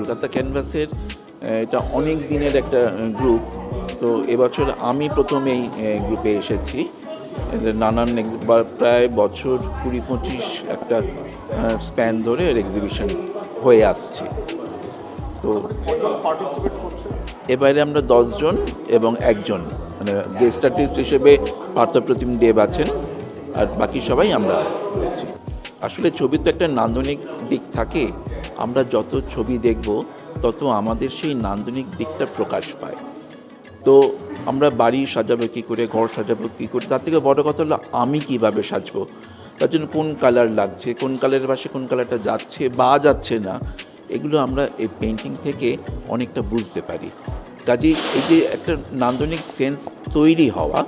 কলকাতা ক্যানভাসের এটা অনেক দিনের একটা গ্রুপ। তো এবছর আমি প্রথম এই গ্রুপে এসেছি। এদের নানান প্রায় বছর 20-25 একটা স্প্যান ধরে এর এক্সিবিশন হয়ে আসছে। তো এবারে আমরা 10 জন এবং একজন মানে গেস্ট আর্টিস্ট হিসেবে পার্থপ্রতিম দেব আছেন, আর বাকি সবাই আমরা রয়েছি। আসলে ছবির তো একটা নান্দনিক দিক থাকে, আমরা যত ছবি দেখব তত আমাদের সেই নান্দনিক দিকটা প্রকাশ পায়। তো আমরা বাড়ি সাজাবো কী করে, ঘর সাজাবো কী করে, তার থেকে বড় কথা হলো আমি কিভাবে সাজবো, তার জন্য কোন কালার লাগছে, কোন কালারের পাশে কোন কালারটা যাচ্ছে বা যাচ্ছে না, এগুলো আমরা এই পেন্টিং থেকে অনেকটা বুঝতে পারি। কাজেই এই যে একটা নান্দনিক সেন্স তৈরি হওয়া,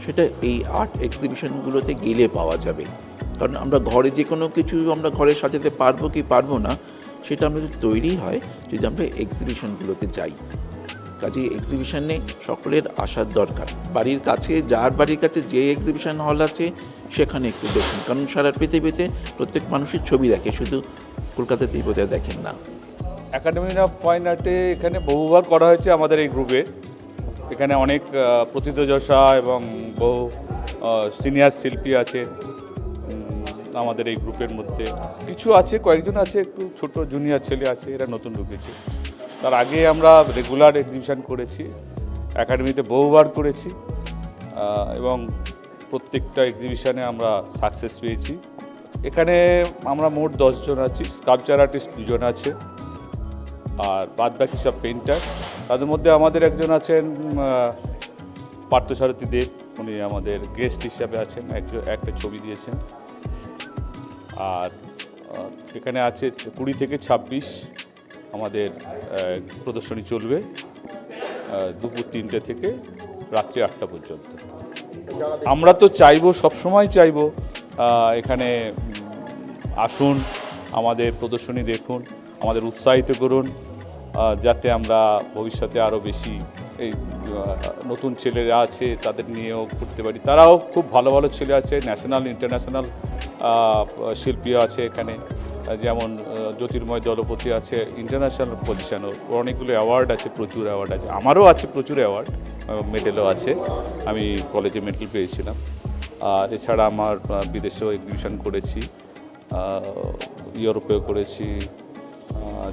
সেটা এই আর্ট এক্সিবিশনগুলোতে গেলে পাওয়া যাবে। কারণ আমরা ঘরে যে কোনো কিছু আমরা ঘরে সাজাতে পারবো কি পারবো না, সেটা আমাদের তৈরি হয় যদি আমরা এক্সিবিশনগুলোতে যাই। কাজে এক্সিবিশনে সকলের আসার দরকার। বাড়ির কাছে, যার বাড়ির কাছে যে এক্সিবিশন হল আছে সেখানে একটু দেখুন, কারণ সারা পৃথিবীতে প্রত্যেক মানুষের ছবি দেখে, শুধু কলকাতাতেই বোধহয় দেখেন না। একাডেমি অফ ফাইন আর্টে এখানে বহুবার করা হয়েছে আমাদের এই গ্রুপে। এখানে অনেক প্রথিতযশা এবং বহু সিনিয়র শিল্পী আছে আমাদের এই গ্রুপের মধ্যে। কিছু আছে, কয়েকজন আছে একটু ছোট জুনিয়র ছেলে আছে, এরা নতুন ঢুকেছে। তার আগে আমরা রেগুলার এক্সিবিশন করেছি, একাডেমিতে বহুবার করেছি এবং প্রত্যেকটা এক্সিবিশনে আমরা সাকসেস পেয়েছি। এখানে আমরা মোট 10 জন আছি, স্কাল্পচার আর্টিস্ট 2 জন আছে, আর বাদবাকি সব পেইন্টার। তাদের মধ্যে আমাদের একজন আছেন পার্থসারথী দেব, উনি আমাদের গেস্ট হিসাবে আছেন, একটা ছবি দিয়েছেন। আর এখানে আছে 20 থেকে 26 আমাদের প্রদর্শনী চলবে দুপুর 3টে থেকে রাত্রি 8টা পর্যন্ত। আমরা তো চাইবো, সবসময় চাইবো এখানে আসুন, আমাদের প্রদর্শনী দেখুন, আমাদের উৎসাহিত করুন, যাতে আমরা ভবিষ্যতে আরও বেশি এই নতুন ছেলেরা আছে তাদের নিয়েও করতে পারি। তারাও খুব ভালো ভালো ছেলে আছে, ন্যাশনাল ইন্টারন্যাশনাল শিল্পী আছে এখানে, যেমন জ্যোতির্ময় দলপতি আছে, ইন্টারন্যাশনাল পজিশনও, অনেকগুলো অ্যাওয়ার্ড আছে, প্রচুর অ্যাওয়ার্ড আছে। আমারও আছে প্রচুর অ্যাওয়ার্ড, মেডেলও আছে, আমি কলেজে মেডেল পেয়েছিলাম। আর এছাড়া আমার বিদেশেও এক্সিবিশন করেছি, ইউরোপেও করেছি,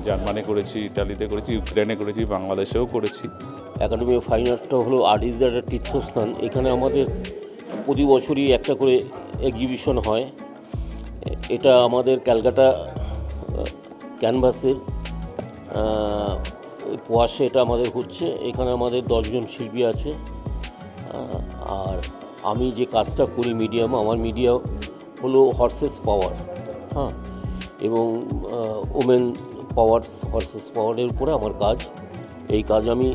জার্মানি করেছি, ইটালিতে করেছি, ইউক্রেনে করেছি, বাংলাদেশেও করেছি। একাডেমি অফ ফাইন আর্টটা হলো আর্টিস্টদের একটা তীর্থস্থান। এখানে আমাদের প্রতি বছরই একটা করে এক্সিবিশন হয়। এটা আমাদের ক্যালকাটা ক্যানভাসের পোয়াশে এটা আমাদের হচ্ছে। এখানে আমাদের 10 জন শিল্পী আছে। আর আমি যে কাজটা করি মিডিয়াম, আমার মিডিয়া হলো হর্সেস পাওয়ার, হ্যাঁ, এবং ওমেন পাওয়ার্স, হর্সেস পাওয়ারের উপরে আমার কাজ। এই কাজ আমি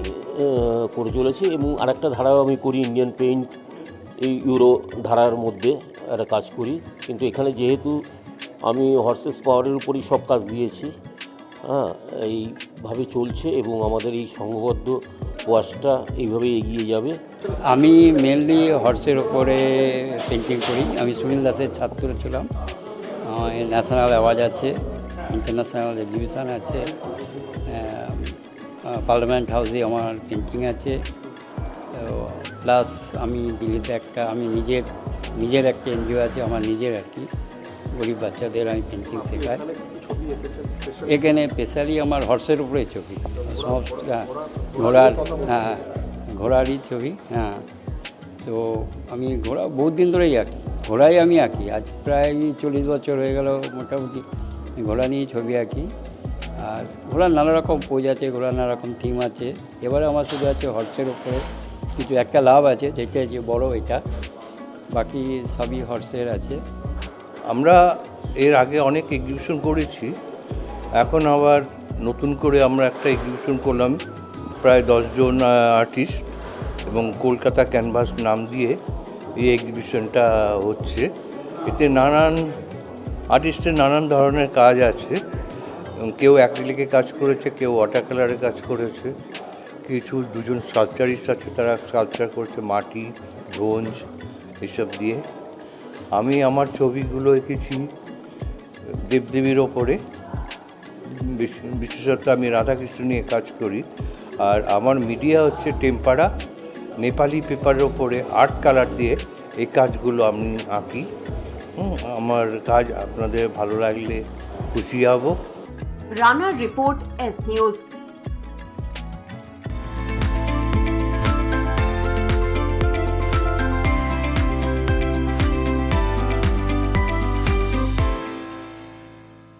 করে চলেছি এবং আরেকটা ধারাও আমি করি, ইন্ডিয়ান পেইন্ট, এই ইউরো ধারার মধ্যে একটা কাজ করি। কিন্তু এখানে যেহেতু আমি হর্সেস পাওয়ারের উপরই সব কাজ দিয়েছি, হ্যাঁ, এইভাবে চলছে এবং আমাদের এই সংঘবদ্ধ প্রয়াসটা এইভাবেই এগিয়ে যাবে। আমি মেনলি হর্সের ওপরে পেন্টিং করি। আমি সুনীল দাসের ছাত্র ছিলাম। ন্যাশনাল অ্যাওয়ার্ড আছে, ইন্টারন্যাশনাল এক্সিবিশন আছে, পার্লামেন্ট হাউসে আমার পেন্টিং আছে। প্লাস আমি দিল্লিতে আমি নিজের একটা এনজিও আছে আমার নিজের আর কি, গরিব বাচ্চাদের আমি পেন্টিং শেখাই। এখানে স্পেশালি আমার হর্সের উপরে ছবি, সব ঘোড়ারই ছবি। হ্যাঁ, তো আমি ঘোড়া বহুত দিন ধরেই আঁকি, ঘোড়াই আমি আঁকি। আজ প্রায় 40 বছর হয়ে গেল মোটামুটি ঘোড়া নিয়েই ছবি আঁকি। আর ঘোড়ার নানা রকম পোজ আছে, ঘোড়ার নানা রকম থিম আছে। এবারে আমার শুধু আছে হর্সের উপরে কিছু একটা লাভ আছে, যেটা যে বড় এটা, বাকি সবই হর্সের আছে। আমরা এর আগে অনেক এক্সিবিশন করেছি, এখন আবার নতুন করে আমরা একটা এক্সিবিশন করলাম, প্রায় 10 জন আর্টিস্ট এবং কলকাতা ক্যানভাস নাম দিয়ে এই এক্সিবিশনটা হচ্ছে। এতে নানান আর্টিস্টের নানান ধরনের কাজ আছে। কেউ অ্যাক্রিলিকে কাজ করেছে, কেউ ওয়াটার কালারে কাজ করেছে, কিছু 2 জন স্কাল্পচারিস্ট আছে, তারা স্কাল্পচার করছে মাটি, ব্রোঞ্জ এসব দিয়ে। আমি আমার ছবিগুলো এঁকেছি দেবদেবীর ওপরে, বিশেষত আমি রাধাকৃষ্ণ নিয়ে কাজ করি। আর আমার মিডিয়া হচ্ছে টেম্পারা, নেপালি পেপারের ওপরে আর্ট কালার দিয়ে এই কাজগুলো আমি আঁকি। আমার কাজ আপনাদের ভালো লাগলে খুশি হব। রানার রিপোর্ট, এস নিউজ।